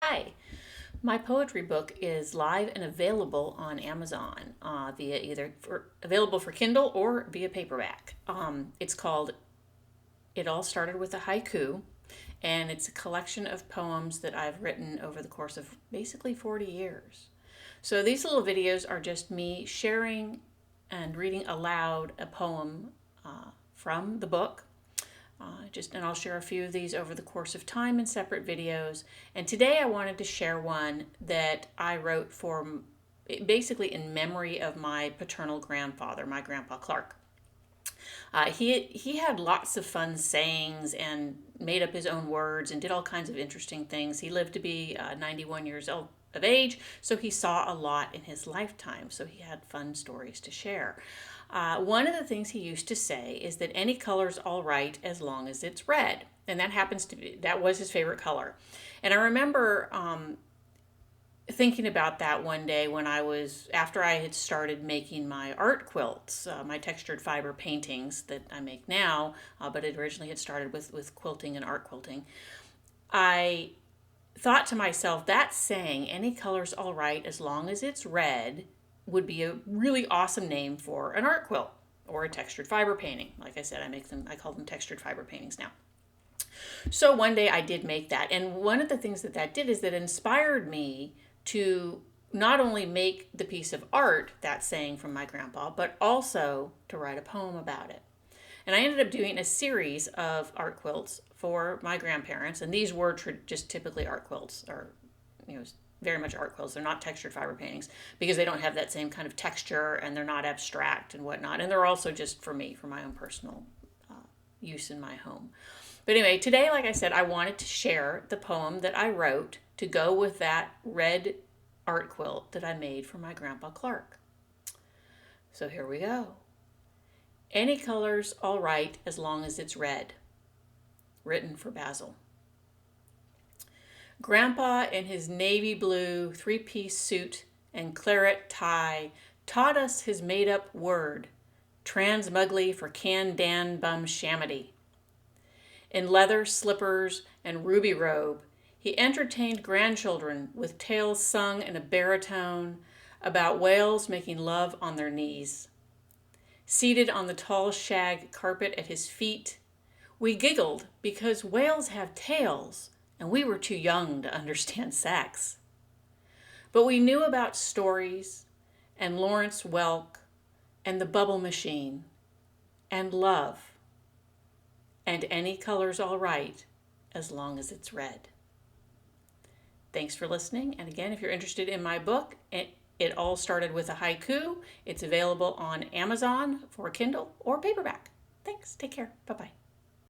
Hi, my poetry book is live and available on Amazon via available for Kindle or via paperback. It's called It All Started with a Haiku, and it's a collection of poems that I've written over the course of basically 40 years. So these little videos are just me sharing and reading aloud a poem from the book. And I'll share a few of these over the course of time in separate videos. And today I wanted to share one that I wrote for basically in memory of my paternal grandfather, my grandpa Clark. He had lots of fun sayings and made up his own words and did all kinds of interesting things. He lived to be 91 years old of age, so he saw a lot in his lifetime, so he had fun stories to share. One of the things he used to say is that any color's all right as long as it's red, and that was his favorite color. And I remember thinking about that one day after I had started making my art quilts, my textured fiber paintings that I make now, but it originally had started with quilting and art quilting. I thought to myself, that saying, any color's all right as long as it's red, would be a really awesome name for an art quilt or a textured fiber painting. Like I said, I call them textured fiber paintings now. So one day I did make that. And one of the things that did is that inspired me to not only make the piece of art, that saying from my grandpa, but also to write a poem about it. And I ended up doing a series of art quilts for my grandparents, and these were just typically art quilts, or very much art quilts. They're not textured fiber paintings because they don't have that same kind of texture, and they're not abstract and whatnot. And they're also just for me, for my own personal use in my home. But anyway, today, like I said, I wanted to share the poem that I wrote to go with that red art quilt that I made for my grandpa Clark. So here we go. Any color's all right as long as it's red. Written for Basil. Grandpa in his navy blue three-piece suit and claret tie taught us his made-up word, transmugly for can-dan bum shamity. In leather slippers and ruby robe, he entertained grandchildren with tales sung in a baritone about whales making love on their knees. Seated on the tall shag carpet at his feet, we giggled because whales have tails and we were too young to understand sex. But we knew about stories and Lawrence Welk and the bubble machine and love, and any color's all right as long as it's red. Thanks for listening. And again, if you're interested in my book, It All Started with a Haiku, it's available on Amazon for Kindle or paperback. Thanks. Take care. Bye-bye.